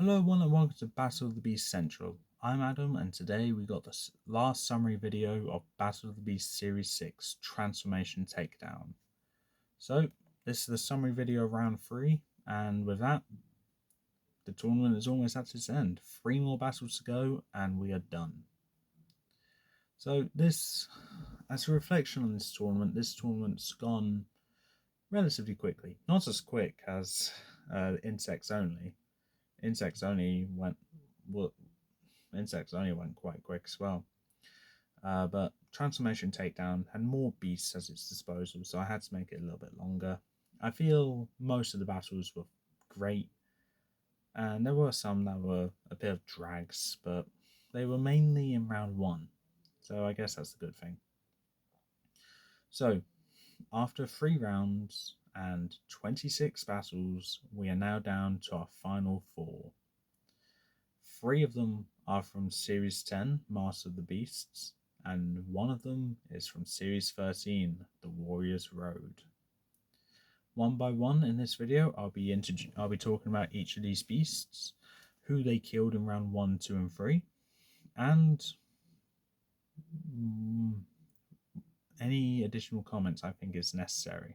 Hello everyone and welcome to Battle of the Beast Central. I'm Adam and today we got the last summary video of Battle of the Beast Series 6 Transformation Takedown. So this is the summary video of round 3, and with that the tournament is almost at its end. 3 more battles to go and we are done. So this, as a reflection on this tournament's gone relatively quickly. Not as quick as Insects Only. Insects only went quite quick as well. But Transformation Takedown had more beasts at its disposal, so I had to make it a little bit longer. I feel most of the battles were great, and there were some that were a bit of drags, but they were mainly in round 1, so I guess that's a good thing. So, after 3 rounds and 26 battles, we are now down to our final 4. 3 of them are from Series 10, Master of the Beasts, and 1 of them is from Series 13, The Warrior's Road. One by one in this video, I'll be talking about each of these beasts, who they killed in round 1, 2, and 3, and any additional comments I think is necessary.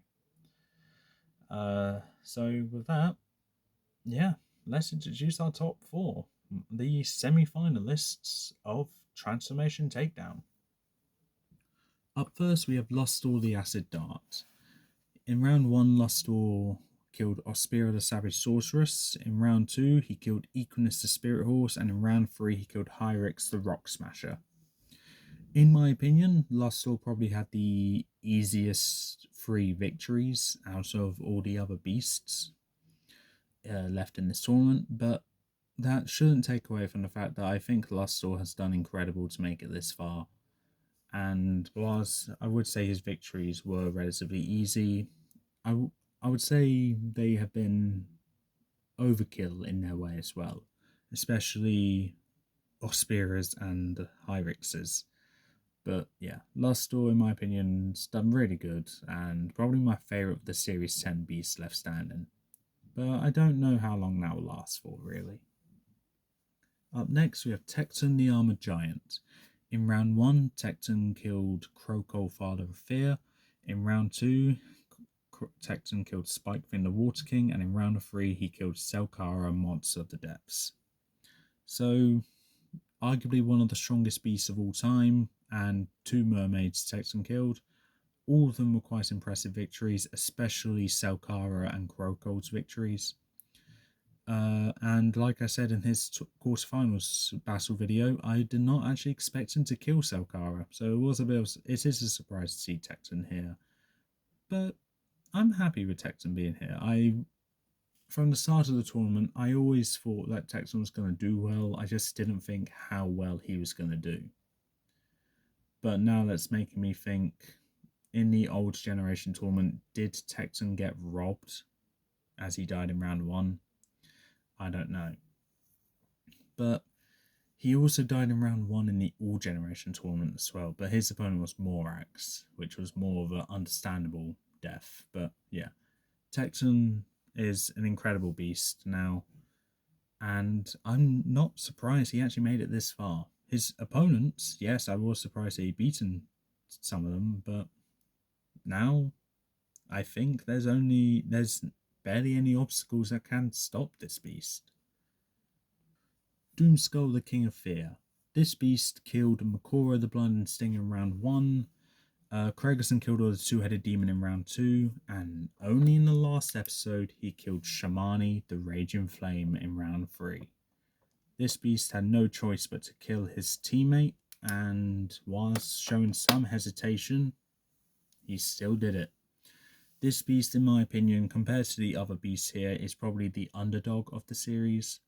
So with that, yeah, let's introduce our top 4. The semi-finalists of Transformation Takedown. Up first, we have Lustor the Acid Dart. In round 1, Lustor killed Ospira the Savage Sorceress. In round 2, he killed Equinus the Spirit Horse, and in round 3, he killed Hyrix the Rock Smasher. In my opinion, Lustor probably had the easiest 3 victories out of all the other beasts left in this tournament, but that shouldn't take away from the fact that I think Lustor has done incredible to make it this far. And whilst I would say his victories were relatively easy, I would say they have been overkill in their way as well, especially Ospira's and Hyrix's. But yeah, Lustor, in my opinion, has done really good, and probably my favourite of the Series 10 beasts left standing. But I don't know how long that will last for, really. Up next, we have Tecton the Armored Giant. In round 1, Tecton killed Crocol, Father of Fear. In round 2, Tecton killed Spikefin the Water King. And in round 3, he killed Selkara, Monster of the Depths. So, arguably one of the strongest beasts of all time, and 2 mermaids Tecton killed. All of them were quite impressive victories, especially Selkara and Crocol's victories. And like I said in his quarterfinals battle video, I did not actually expect him to kill Selkara, so it is a surprise to see Tecton here. But I'm happy with Tecton being here. From the start of the tournament, I always thought that Tecton was going to do well. I just didn't think how well he was going to do. But now that's making me think, in the old generation tournament, did Tecton get robbed as he died in round 1? I don't know. But he also died in round 1 in the all generation tournament as well. But his opponent was Morax, which was more of an understandable death. But yeah, Tecton is an incredible beast now. And I'm not surprised he actually made it this far. His opponents, yes, I was surprised he'd beaten some of them. But now I think there's barely any obstacles that can stop this beast. Doomskull, the King of Fear. This beast killed Makora the Blood and Sting in round 1. Craigerson killed the 2-headed demon in round 2. And only in the last episode, he killed Shamani, the Raging Flame, in round 3. This beast had no choice but to kill his teammate, and whilst showing some hesitation, he still did it. This beast, in my opinion, compared to the other beasts here, is probably the underdog of the series,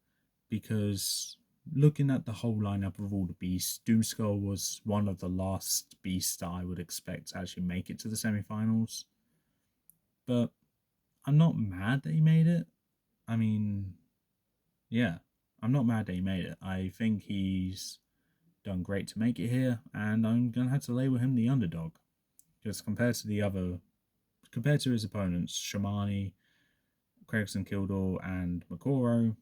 because looking at the whole lineup of all the beasts, Doomskull was one of the last beasts that I would expect to actually make it to the semi-finals. But I'm not mad that he made it. I mean, yeah, I'm not mad that he made it. I think he's done great to make it here, and I'm going to have to label him the underdog. Because compared to his opponents, Shamani, Craigerson Kildor, and Makoro,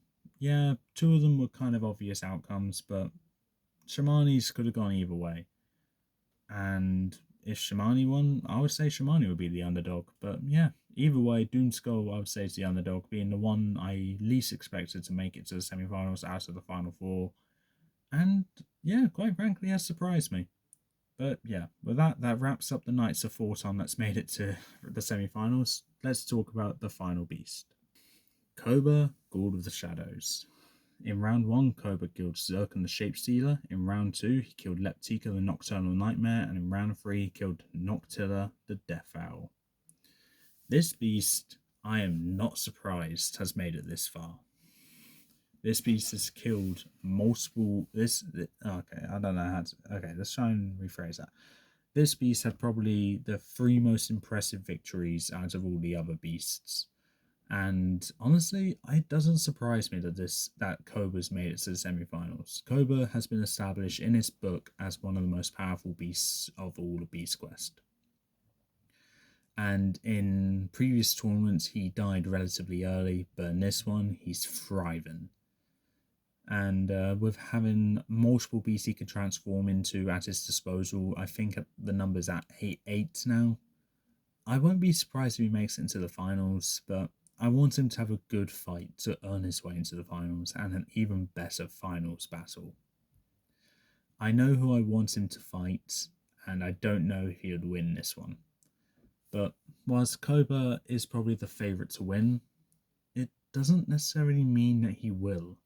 yeah, two of them were kind of obvious outcomes, but Shimani's could have gone either way. And if Shimani won, I would say Shimani would be the underdog. But yeah, either way, Doomskull I would say is the underdog, being the one I least expected to make it to the semi-finals out of the final four. And yeah, quite frankly, has surprised me. But yeah, with that wraps up the Knights of Photon that's made it to the semi-finals. Let's talk about the final beast. Cobra, Ghoul of the Shadows. In round 1, Cobra killed Zirkon the Shapestealer. In round 2, he killed Leptika the Nocturnal Nightmare. And in round 3, he killed Noctilla the Death Owl. This beast, I am not surprised, has made it this far. This beast has killed multiple... Okay, I don't know how to... Okay, let's try and rephrase that. This beast had probably the 3 most impressive victories out of all the other beasts. And honestly, it doesn't surprise me that Cobra's made it to the semi-finals. Cobra has been established in his book as one of the most powerful beasts of all of Beast Quest. And in previous tournaments, he died relatively early, but in this one, he's thriving. And with having multiple beasts he can transform into at his disposal, I think the number's at 8 now. I won't be surprised if he makes it into the finals, but I want him to have a good fight to earn his way into the finals and an even better finals battle. I know who I want him to fight, and I don't know if he would win this one. But whilst Cobra is probably the favourite to win, it doesn't necessarily mean that he will.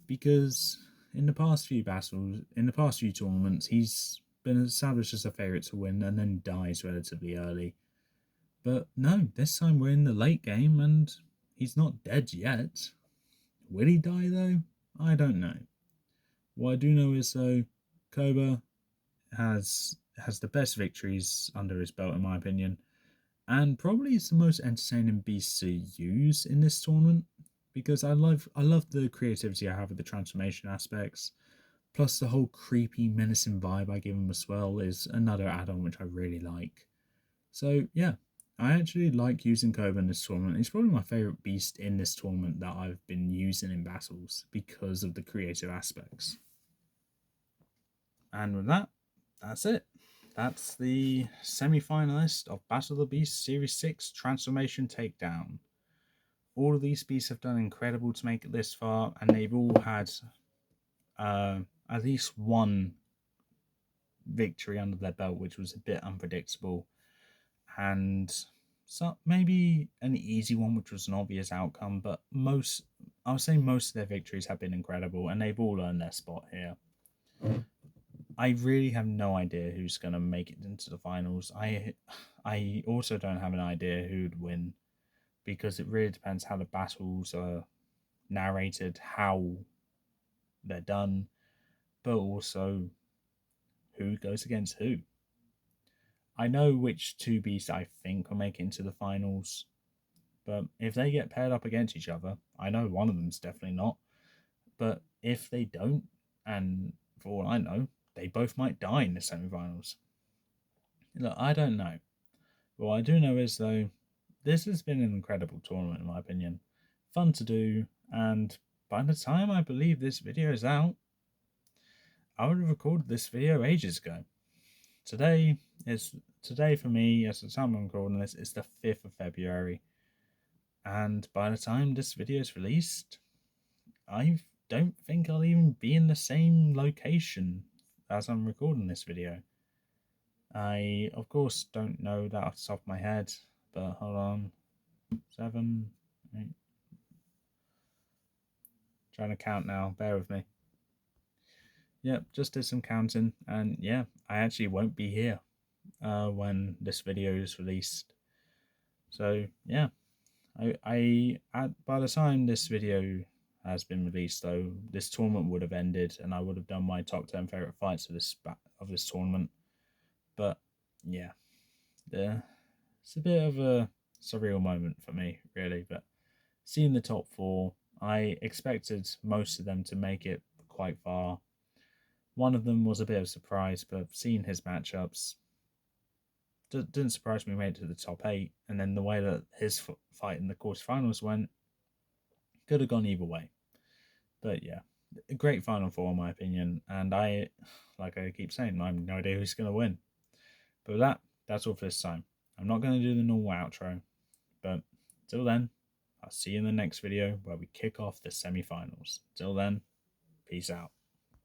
Because in the past few tournaments, he's been established as a favourite to win and then dies relatively early. But no, this time we're in the late game and he's not dead yet. Will he die though? I don't know. What I do know is though, Cobra has the best victories under his belt in my opinion, and probably is the most entertaining beast to use in this tournament because I love the creativity I have with the transformation aspects. Plus the whole creepy menacing vibe I give him as well is another add-on which I really like. So yeah, I actually like using Cobra in this tournament. He's probably my favourite beast in this tournament that I've been using in battles because of the creative aspects. And with that, that's it. That's the semi-finalist of Battle of the Beasts Series 6 Transformation Takedown. All of these beasts have done incredible to make it this far, and they've all had at least one victory under their belt, which was a bit unpredictable. And so maybe an easy one, which was an obvious outcome, but I would say most of their victories have been incredible, and they've all earned their spot here. I really have no idea who's going to make it into the finals. I also don't have an idea who'd win, because it really depends how the battles are narrated, how they're done, but also who goes against who. I know which 2 beasts I think will make it into the finals, but if they get paired up against each other, I know one of them's definitely not. But if they don't, and for all I know, they both might die in the semi-finals. Look, I don't know. What I do know is, though, this has been an incredible tournament in my opinion. Fun to do, and by the time I believe this video is out, I would have recorded this video ages ago. Today for me, as the time I'm recording this, is the 5th of February. And by the time this video is released, I don't think I'll even be in the same location as I'm recording this video. I, of course, don't know that off the top of my head, but hold on. 7, 8. Trying to count now, bear with me. Yep, just did some counting, and yeah, I actually won't be here when this video is released. So yeah, by the time this video has been released, though, this tournament would have ended, and I would have done my top 10 favorite fights of this tournament. But yeah, it's a bit of a surreal moment for me, really. But seeing the top 4, I expected most of them to make it quite far. One of them was a bit of a surprise, but seeing his matchups didn't surprise me he made it to the top 8. And then the way that his fight in the quarterfinals went, could have gone either way. But yeah, a great Final Four in my opinion. And like I keep saying, I have no idea who's going to win. But with that's all for this time. I'm not going to do the normal outro. But till then, I'll see you in the next video where we kick off the semi-finals. Till then, peace out.